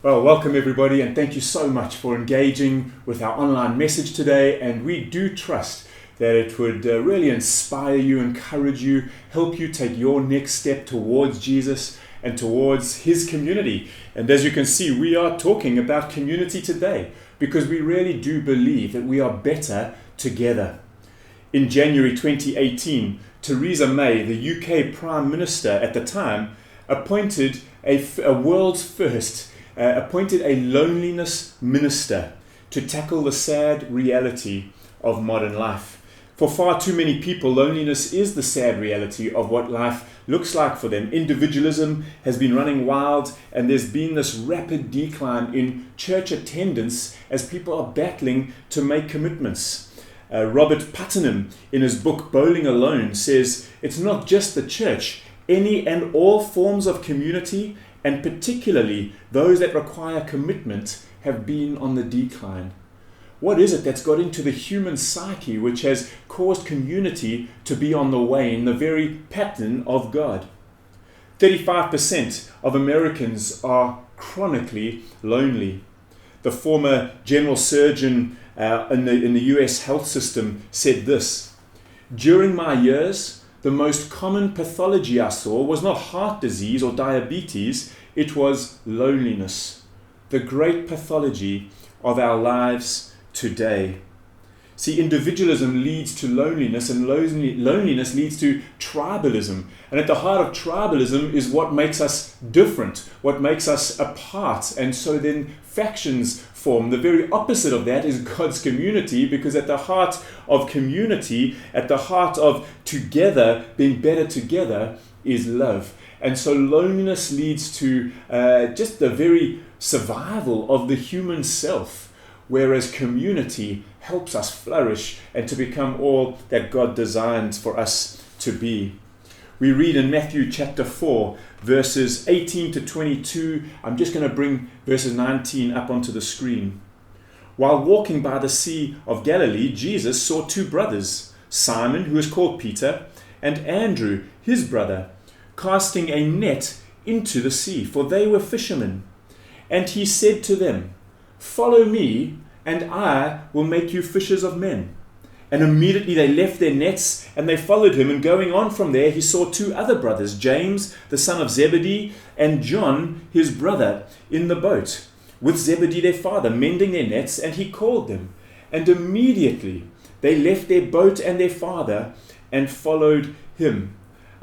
Well, welcome everybody, and thank you so much for engaging with our online message today. And we do trust that it would really inspire you, encourage you, help you take your next step towards Jesus and towards His community. And as you can see, we are talking about community today because we really do believe that we are better together. In January 2018, Theresa May, the UK Prime Minister at the time, appointed a world's first appointed a loneliness minister to tackle the sad reality of modern life. For far too many people, loneliness is the sad reality of what life looks like for them. Individualism has been running wild, and there's been this rapid decline in church attendance as people are battling to make commitments. Robert Putnam, in his book Bowling Alone, says it's not just the church. Any and all forms of community, and particularly those that require commitment, have been on the decline. What is it that's got into the human psyche which has caused community to be on the wane, the very pattern of God? 35% of Americans are chronically lonely. The former general surgeon in the US health system said this: "During my years, the most common pathology I saw was not heart disease or diabetes, it was loneliness, the great pathology of our lives today." See, individualism leads to loneliness, and loneliness leads to tribalism. And at the heart of tribalism is what makes us different, what makes us apart. And so then factions form. The very opposite of that is God's community, because at the heart of community, at the heart of together, being better together, is love. And so loneliness leads to just the very survival of the human self, whereas community helps us flourish and to become all that God designed for us to be. We read in Matthew chapter 4, verses 18 to 22. I'm just going to bring verses 19 up onto the screen. "While walking by the Sea of Galilee, Jesus saw two brothers, Simon, who is called Peter, and Andrew, his brother, casting a net into the sea, for they were fishermen. And he said to them, 'Follow me, and I will make you fishers of men.' And immediately they left their nets and they followed him. And going on from there, he saw two other brothers, James, the son of Zebedee, and John, his brother, in the boat, with Zebedee their father, mending their nets, and he called them. And immediately they left their boat and their father and followed him."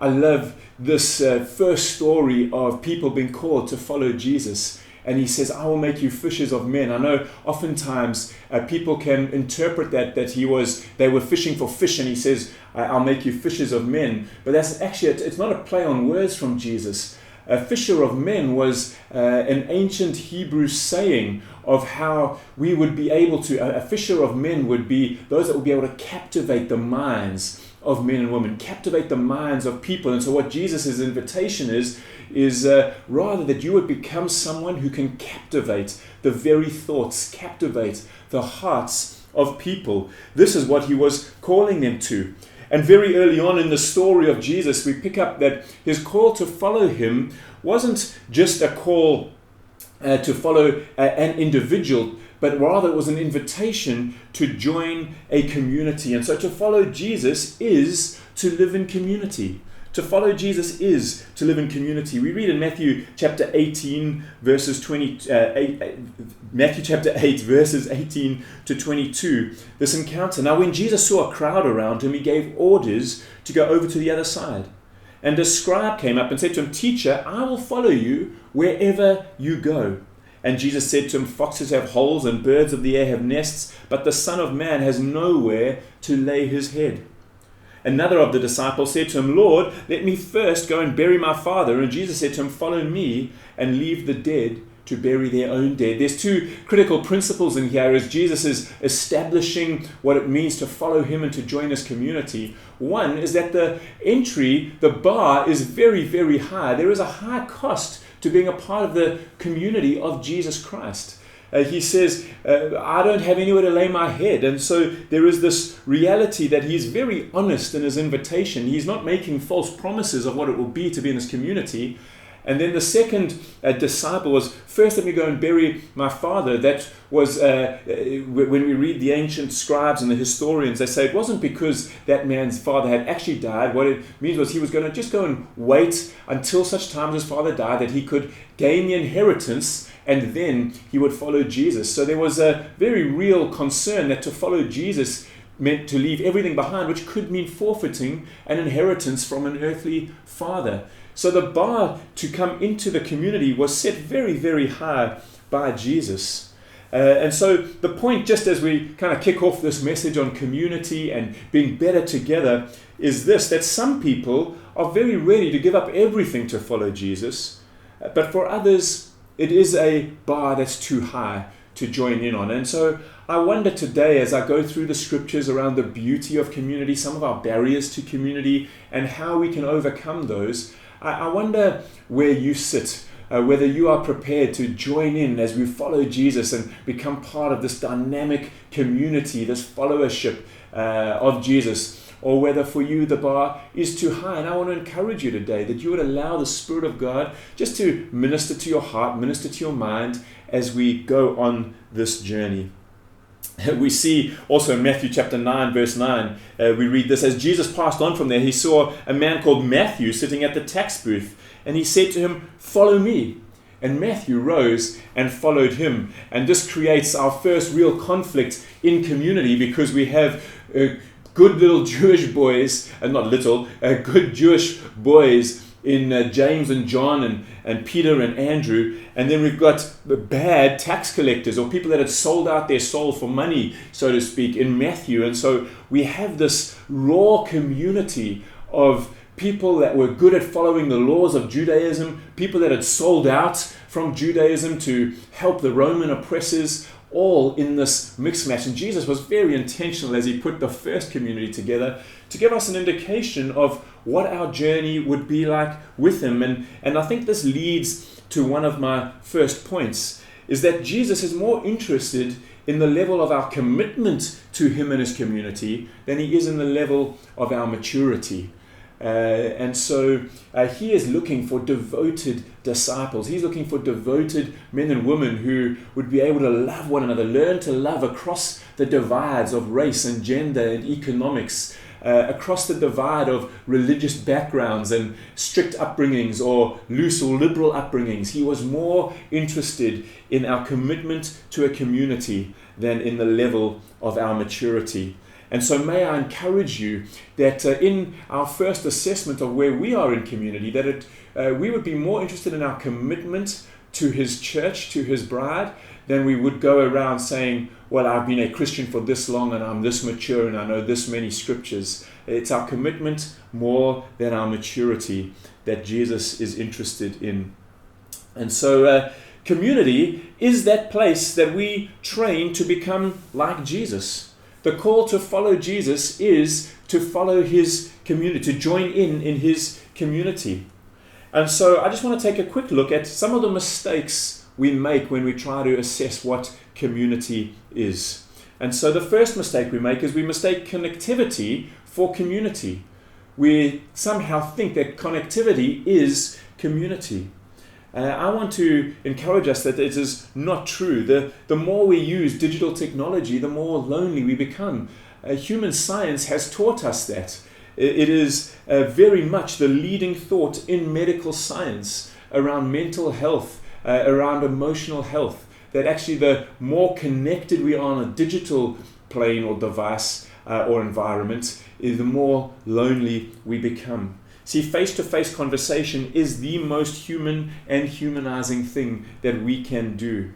I love this first story of people being called to follow Jesus. And he says, "I will make you fishers of men." I know oftentimes people can interpret that they were fishing for fish, and he says, "I'll make you fishers of men." But that's actually, it's not a play on words from Jesus. A fisher of men was an ancient Hebrew saying of how we would be able to, a fisher of men would be those that would be able to captivate the minds of men and women, captivate the minds of people. And so what Jesus' invitation is rather that you would become someone who can captivate the very thoughts, captivate the hearts of people. This is what he was calling them to. And very early on in the story of Jesus, we pick up that his call to follow him wasn't just a call to follow an individual, but rather it was an invitation to join a community. And so to follow Jesus is to live in community. To follow Jesus is to live in community. We read in Matthew chapter 18, verses 18 to 22, this encounter. "Now when Jesus saw a crowd around him, he gave orders to go over to the other side. And a scribe came up and said to him, 'Teacher, I will follow you wherever you go.' And Jesus said to him, 'Foxes have holes and birds of the air have nests, but the Son of Man has nowhere to lay his head.' Another of the disciples said to him, 'Lord, let me first go and bury my father.' And Jesus said to him, 'Follow me and leave the dead to bury their own dead.'" There's two critical principles in here as Jesus is establishing what it means to follow him and to join his community. One is that the bar is very, very high. There is a high cost to being a part of the community of Jesus Christ. He says, "I don't have anywhere to lay my head." And so there is this reality that he's very honest in his invitation. He's not making false promises of what it will be to be in this community. And then the second disciple was, first let me go and bury my father. That was, when we read the ancient scribes and the historians, they say it wasn't because that man's father had actually died. What it means was he was going to just go and wait until such time as his father died that he could gain the inheritance, and then he would follow Jesus. So there was a very real concern that to follow Jesus meant to leave everything behind, which could mean forfeiting an inheritance from an earthly father. So the bar to come into the community was set very, very high by Jesus. And so the point, just as we kind of kick off this message on community and being better together, is this, that some people are very ready to give up everything to follow Jesus, but for others, it is a bar that's too high to join in on. And so I wonder today, as I go through the scriptures around the beauty of community, some of our barriers to community, and how we can overcome those, I wonder where you sit, whether you are prepared to join in as we follow Jesus and become part of this dynamic community, this followership of Jesus, or whether for you the bar is too high. And I want to encourage you today that you would allow the Spirit of God just to minister to your heart, minister to your mind as we go on this journey. We see also in Matthew chapter 9, verse 9, we read this: as Jesus passed on from there, he saw a man called Matthew sitting at the tax booth, and he said to him, "Follow me." And Matthew rose and followed him. And this creates our first real conflict in community, because we have good little Jewish boys, good Jewish boys in James and John and Peter and Andrew, and then we've got the bad tax collectors, or people that had sold out their soul for money, so to speak, in Matthew. And so we have this raw community of people that were good at following the laws of Judaism, people that had sold out from Judaism to help the Roman oppressors, all in this mixed match. And Jesus was very intentional as he put the first community together to give us an indication of what our journey would be like with him. And I think this leads to one of my first points, is that Jesus is more interested in the level of our commitment to him and his community than he is in the level of our maturity. And so he is looking for devoted disciples. He's looking for devoted men and women who would be able to love one another, learn to love across the divides of race and gender and economics, across the divide of religious backgrounds and strict upbringings or loose or liberal upbringings. He was more interested in our commitment to a community than in the level of our maturity. And so may I encourage you that in our first assessment of where we are in community, that we would be more interested in our commitment to his church, to his bride, than we would go around saying, well, I've been a Christian for this long and I'm this mature and I know this many scriptures. It's our commitment more than our maturity that Jesus is interested in. And so community is that place that we train to become like Jesus. The call to follow Jesus is to follow his community, to join in his community. And so I just want to take a quick look at some of the mistakes we make when we try to assess what community is. And so the first mistake we make is we mistake connectivity for community. We somehow think that connectivity is community. I want to encourage us that it is not true. The more we use digital technology, the more lonely we become. Human science has taught us that. It is very much the leading thought in medical science around mental health, around emotional health, that actually the more connected we are on a digital plane or device or environment, the more lonely we become. See, face-to-face conversation is the most human and humanizing thing that we can do.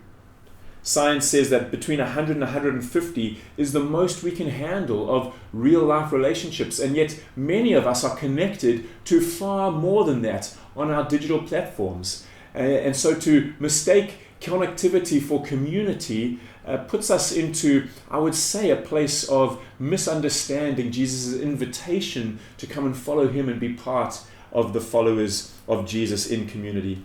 Science says that between 100 and 150 is the most we can handle of real-life relationships, and yet many of us are connected to far more than that on our digital platforms. And so to mistake connectivity for community puts us into, I would say, a place of misunderstanding Jesus' invitation to come and follow him and be part of the followers of Jesus in community.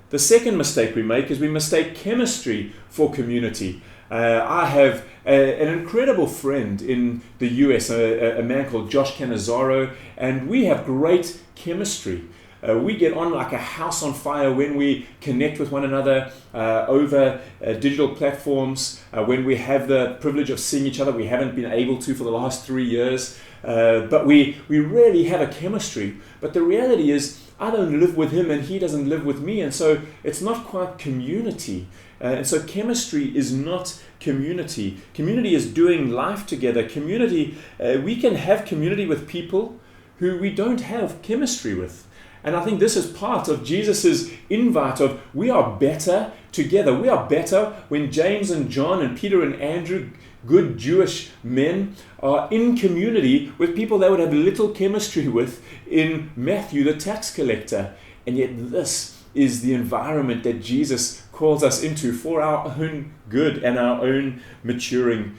The second mistake we make is we mistake chemistry for community. I have an incredible friend in the US, a man called Josh Cannizzaro, and we have great chemistry. We get on like a house on fire when we connect with one another over digital platforms, when we have the privilege of seeing each other. We haven't been able to for the last 3 years, but we really have a chemistry. But the reality is, I don't live with him and he doesn't live with me, and so it's not quite community. And so chemistry is not community. Community is doing life together. Community, we can have community with people who we don't have chemistry with. And I think this is part of Jesus' invite of we are better together. We are better when James and John and Peter and Andrew, good Jewish men, are in community with people they would have little chemistry with in Matthew, the tax collector. And yet this is the environment that Jesus calls us into for our own good and our own maturing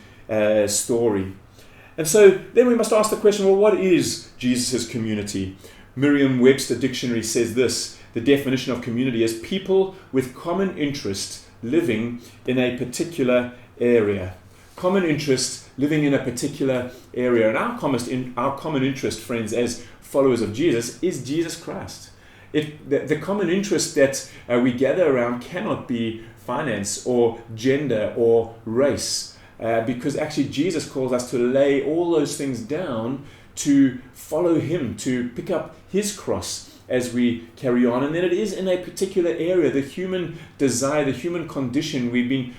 story. And so then we must ask the question, well, what is Jesus' community? Merriam-Webster Dictionary says this: the definition of community is people with common interest living in a particular area. Common interest living in a particular area. And our common interest, friends, as followers of Jesus, is Jesus Christ. The common interest that we gather around cannot be finance or gender or race, because actually Jesus calls us to lay all those things down, to follow him, to pick up his cross as we carry on. And then it is in a particular area, the human desire, the human condition. We've been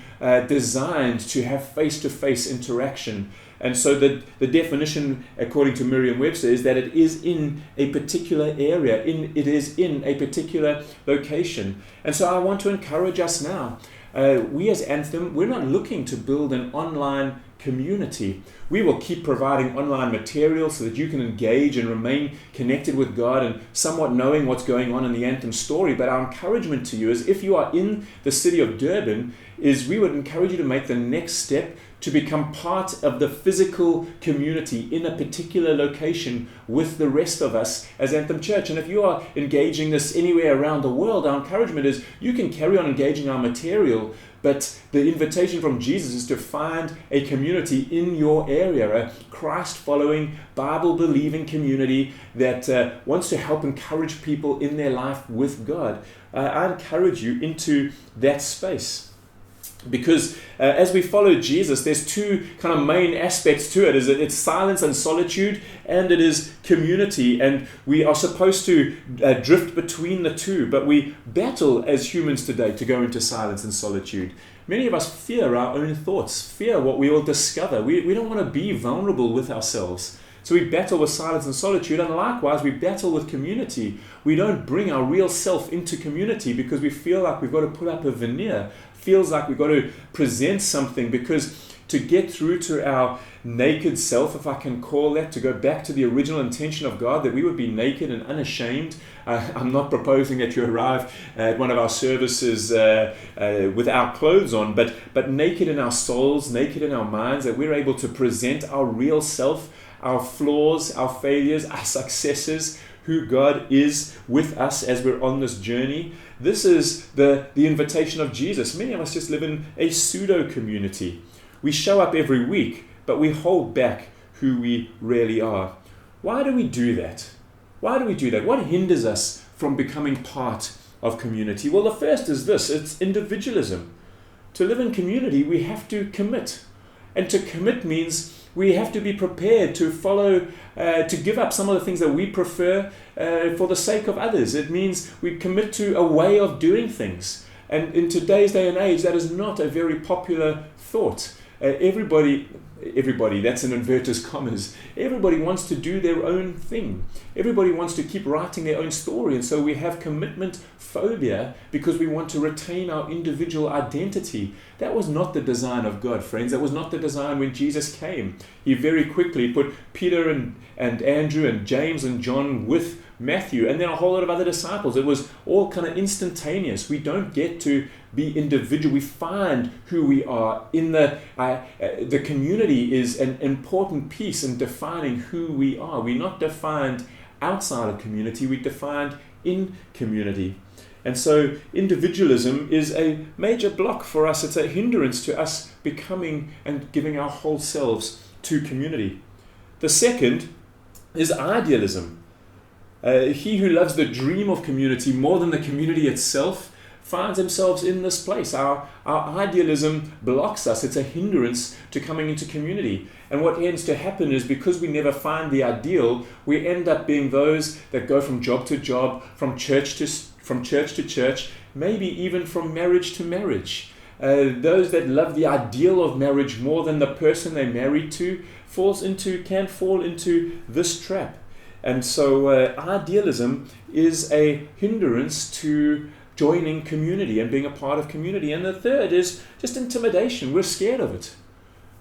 designed to have face-to-face interaction. And so the definition, according to Merriam-Webster, is that it is in a particular area, it is in a particular location. And so I want to encourage us now. We as Anthem, we're not looking to build an online community. We will keep providing online material so that you can engage and remain connected with God and somewhat knowing what's going on in the Anthem story. But our encouragement to you is, if you are in the city of Durban, is we would encourage you to make the next step to become part of the physical community in a particular location with the rest of us as Anthem Church. And if you are engaging this anywhere around the world, our encouragement is you can carry on engaging our material, but the invitation from Jesus is to find a community in your area, a Christ-following, Bible-believing community that wants to help encourage people in their life with God. I encourage you into that space. Because as we follow Jesus, there's two kind of main aspects to it. It's silence and solitude, and it is community. And we are supposed to drift between the two. But we battle as humans today to go into silence and solitude. Many of us fear our own thoughts, fear what we will discover. We don't want to be vulnerable with ourselves. So we battle with silence and solitude, and likewise we battle with community. We don't bring our real self into community because we feel like we've got to put up a veneer. Feels like we've got to present something, because to get through to our naked self, if I can call that, to go back to the original intention of God, that we would be naked and unashamed. I'm not proposing that you arrive at one of our services with our clothes on, but naked in our souls, naked in our minds, that we're able to present our real self, our flaws, our failures, our successes, who God is with us as we're on this journey. This is the invitation of Jesus. Many of us just live in a pseudo-community. We show up every week, but we hold back who we really are. Why do we do that? Why do we do that? What hinders us from becoming part of community? Well, the first is this: it's individualism. To live in community, we have to commit. And to commit means we have to be prepared to follow, to give up some of the things that we prefer for the sake of others. It means we commit to a way of doing things. And in today's day and age, that is not a very popular thought. Everybody, that's in inverted commas, everybody wants to do their own thing. Everybody wants to keep writing their own story. And so we have commitment phobia because we want to retain our individual identity. That was not the design of God, friends. That was not the design when Jesus came. He very quickly put Peter and Andrew and James and John with Matthew, and then a whole lot of other disciples. It was all kind of instantaneous. We don't get to be individual. We find who we are in the community is an important piece in defining who we are. We're not defined outside of community. We're defined in community. And so individualism is a major block for us. It's a hindrance to us becoming and giving our whole selves to community. The second is idealism. He who loves the dream of community more than the community itself finds themselves in this place. Our idealism blocks us. It's a hindrance to coming into community. And what ends to happen is, because we never find the ideal, we end up being those that go from job to job, from church to church, maybe even from marriage to marriage. Those that love the ideal of marriage more than the person they're married to can fall into this trap. And so idealism is a hindrance to joining community and being a part of community. And the third is just intimidation. We're scared of it.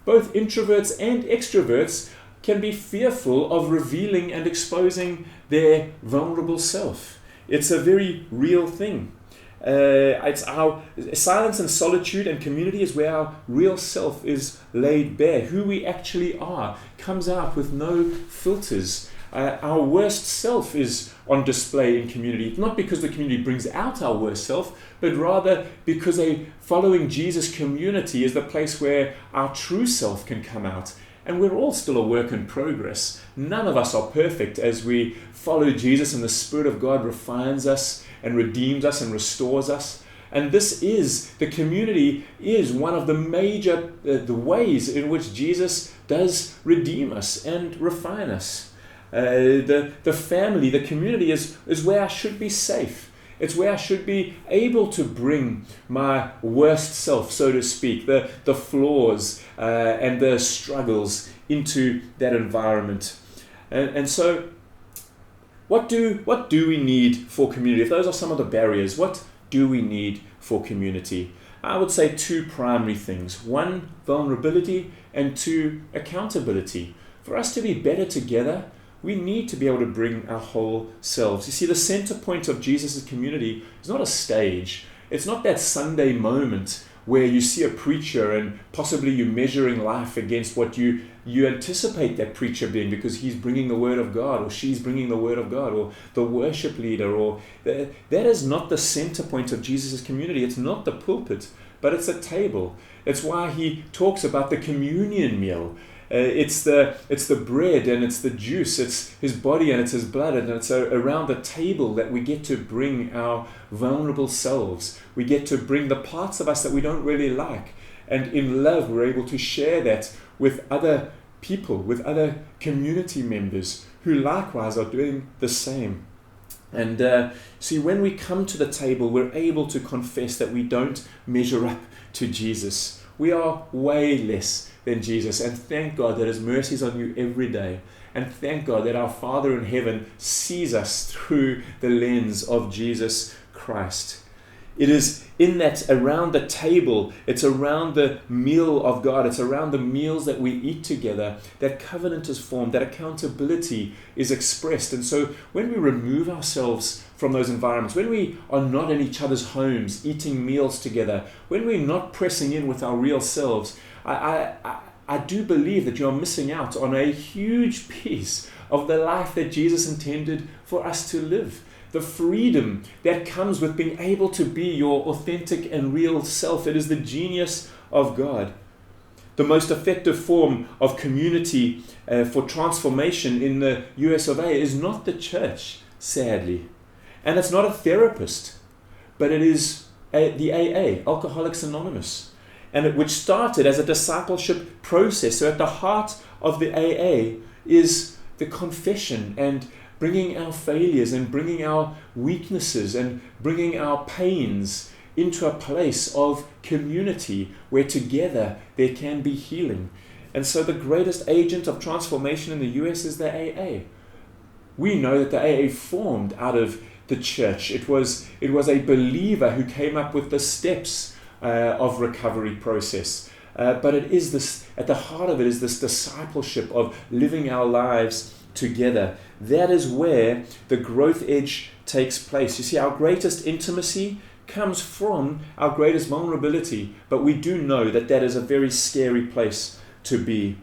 Both introverts and extroverts can be fearful of revealing and exposing their vulnerable self. It's a very real thing. It's our silence and solitude and community is where our real self is laid bare. Who we actually are comes out with no filters. Our worst self is on display in community, not because the community brings out our worst self, but rather because a following Jesus community is the place where our true self can come out. And we're all still a work in progress. None of us are perfect as we follow Jesus, and the Spirit of God refines us and redeems us and restores us. And the community is one of the major the ways in which Jesus does redeem us and refine us. The family, the community is where I should be safe. It's where I should be able to bring my worst self, so to speak, the flaws and the struggles into that environment. And so what do we need for community? If those are some of the barriers, what do we need for community? I would say two primary things. One, vulnerability, and two, accountability. For us to be better together, we need to be able to bring our whole selves. You see, the center point of Jesus' community is not a stage. It's not that Sunday moment where you see a preacher and possibly you're measuring life against what you anticipate that preacher being, because he's bringing the word of God, or she's bringing the word of God, or the worship leader, or that is not the center point of Jesus' community. It's not the pulpit, but it's a table. It's why he talks about the communion meal. It's the bread and it's the juice, it's his body and it's his blood, and it's around the table that we get to bring our vulnerable selves. We get to bring the parts of us that we don't really like, and in love we're able to share that with other people, with other community members who likewise are doing the same. And see, when we come to the table, we're able to confess that we don't measure up to Jesus. We are way less than Jesus, and thank God that his mercies on you every day, and thank God that our Father in heaven sees us through the lens of Jesus Christ. It is in that, around the table, it's around the meal of God, it's around the meals that we eat together, that covenant is formed, that accountability is expressed. And so when we remove ourselves from those environments, when we are not in each other's homes eating meals together, when we're not pressing in with our real selves, I do believe that you're missing out on a huge piece of the life that Jesus intended for us to live. The freedom that comes with being able to be your authentic and real self. It is the genius of God. The most effective form of community for transformation in the US of A is not the church, sadly. And it's not a therapist, but it is the AA, Alcoholics Anonymous, which started as a discipleship process. So at the heart of the AA is the confession and bringing our failures and bringing our weaknesses and bringing our pains into a place of community where together there can be healing. And so the greatest agent of transformation in the US is the AA. We know that the AA formed out of the church. It was a believer who came up with the steps of recovery process. But it is this, at the heart of it is this discipleship of living our lives together. That is where the growth edge takes place. You see, our greatest intimacy comes from our greatest vulnerability, but we do know that that is a very scary place to be.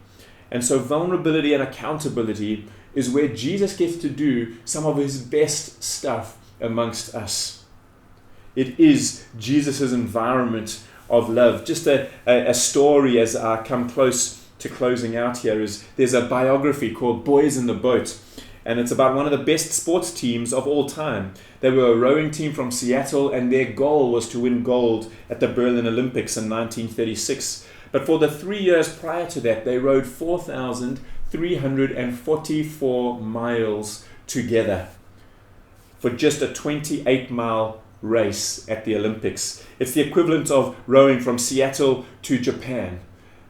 And so vulnerability and accountability is where Jesus gets to do some of his best stuff amongst us. It is Jesus' environment of love. Just a story as I come close to closing out here is there's a biography called Boys in the Boat, and it's about one of the best sports teams of all time. They were a rowing team from Seattle, and their goal was to win gold at the Berlin Olympics in 1936. But for the 3 years prior to that, they rowed 4,344 miles together for just a 28-mile race at the Olympics. It's the equivalent of rowing from Seattle to Japan.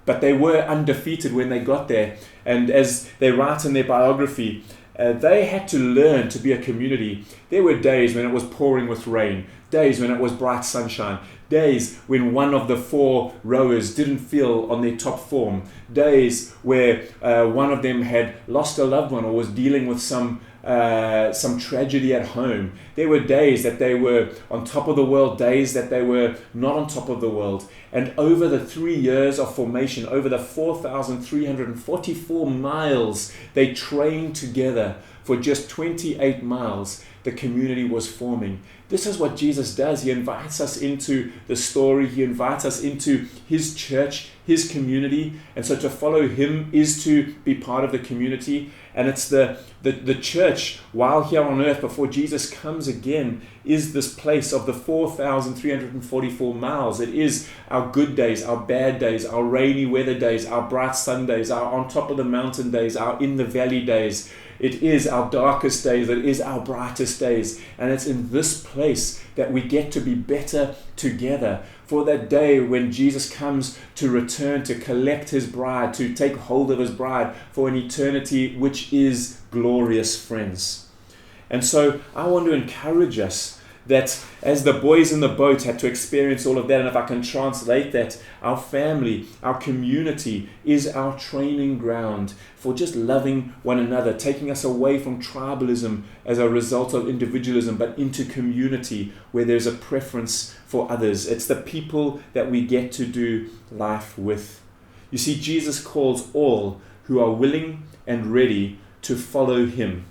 But they were undefeated when they got there. And as they write in their biography, they had to learn to be a community. There were days when it was pouring with rain, days when it was bright sunshine, days when one of the 4 rowers didn't feel on their top form, days where one of them had lost a loved one or was dealing with some tragedy at home. There were days that they were on top of the world, days that they were not on top of the world. And over the 3 years of formation, over the 4,344 miles they trained together for just 28 miles, the community was forming. This is what Jesus does. He invites us into the story. He invites us into his church, his community. And so to follow him is to be part of the community. And it's the church, while here on earth, before Jesus comes again, is this place of the 4,344 miles. It is our good days, our bad days, our rainy weather days, our bright sun days, our on top of the mountain days, our in the valley days. It is our darkest days. It is our brightest days. And it's in this place that we get to be better together for that day when Jesus comes to return, to collect his bride, to take hold of his bride for an eternity which is glorious, friends. And so I want to encourage us that as the boys in the boat had to experience all of that, and if I can translate that, our family, our community is our training ground for just loving one another, taking us away from tribalism as a result of individualism, but into community where there's a preference for others. It's the people that we get to do life with. You see, Jesus calls all who are willing and ready to follow him.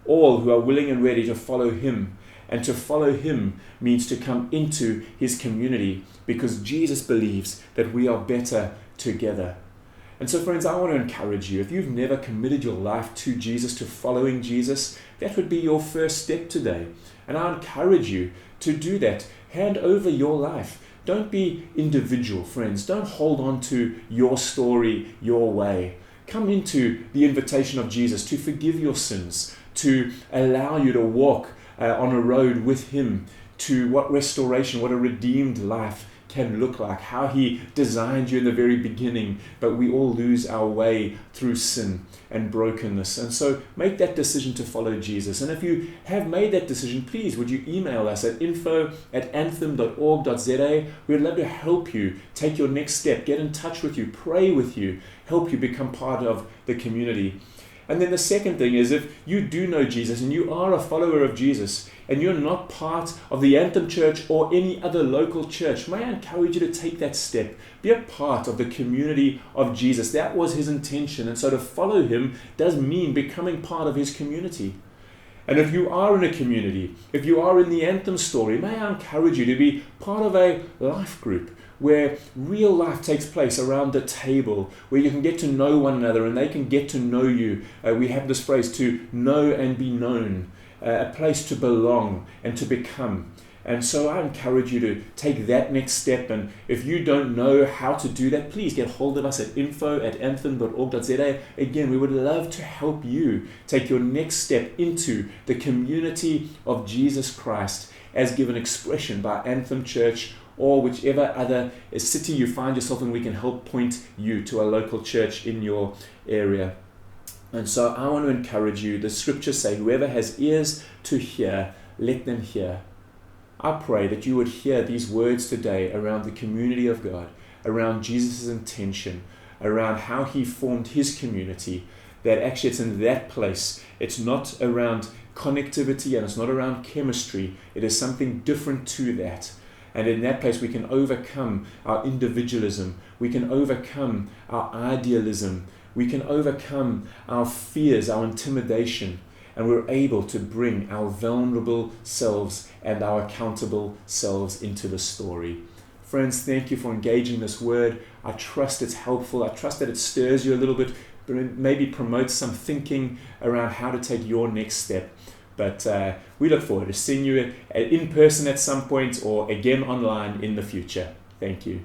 All who are willing and ready to follow him. And to follow him means to come into his community, because Jesus believes that we are better together. And so, friends, I want to encourage you, if you've never committed your life to Jesus, to following Jesus, that would be your first step today. And I encourage you to do that. Hand over your life. Don't be individual, friends. Don't hold on to your story, your way. Come into the invitation of Jesus to forgive your sins, to allow you to walk on a road with him, to what restoration, what a redeemed life can look like, how he designed you in the very beginning, but we all lose our way through sin and brokenness. And so make that decision to follow Jesus. And if you have made that decision, please would you email us at info@anthem.org.za. We'd love to help you take your next step, get in touch with you, pray with you, help you become part of the community. And then the second thing is, if you do know Jesus and you are a follower of Jesus and you're not part of the Anthem Church or any other local church, may I encourage you to take that step. Be a part of the community of Jesus. That was his intention. And so to follow him does mean becoming part of his community. And if you are in a community, if you are in the Anthem story, may I encourage you to be part of a life group where real life takes place around the table, where you can get to know one another and they can get to know you. We have this phrase, to know and be known, a place to belong and to become. And so I encourage you to take that next step. And if you don't know how to do that, please get hold of us at info@anthem.org.za. Again, we would love to help you take your next step into the community of Jesus Christ as given expression by Anthem Church, or whichever other city you find yourself in. We can help point you to a local church in your area. And so I want to encourage you. The scriptures say, whoever has ears to hear, let them hear. I pray that you would hear these words today around the community of God, around Jesus' intention, around how he formed his community, that actually it's in that place. It's not around connectivity and it's not around chemistry. It is something different to that. And in that place, we can overcome our individualism. We can overcome our idealism. We can overcome our fears, our intimidation. And we're able to bring our vulnerable selves and our accountable selves into the story. Friends, thank you for engaging this word. I trust it's helpful. I trust that it stirs you a little bit. maybe promote some thinking around how to take your next step. But we look forward to seeing you in person at some point or again online in the future. Thank you.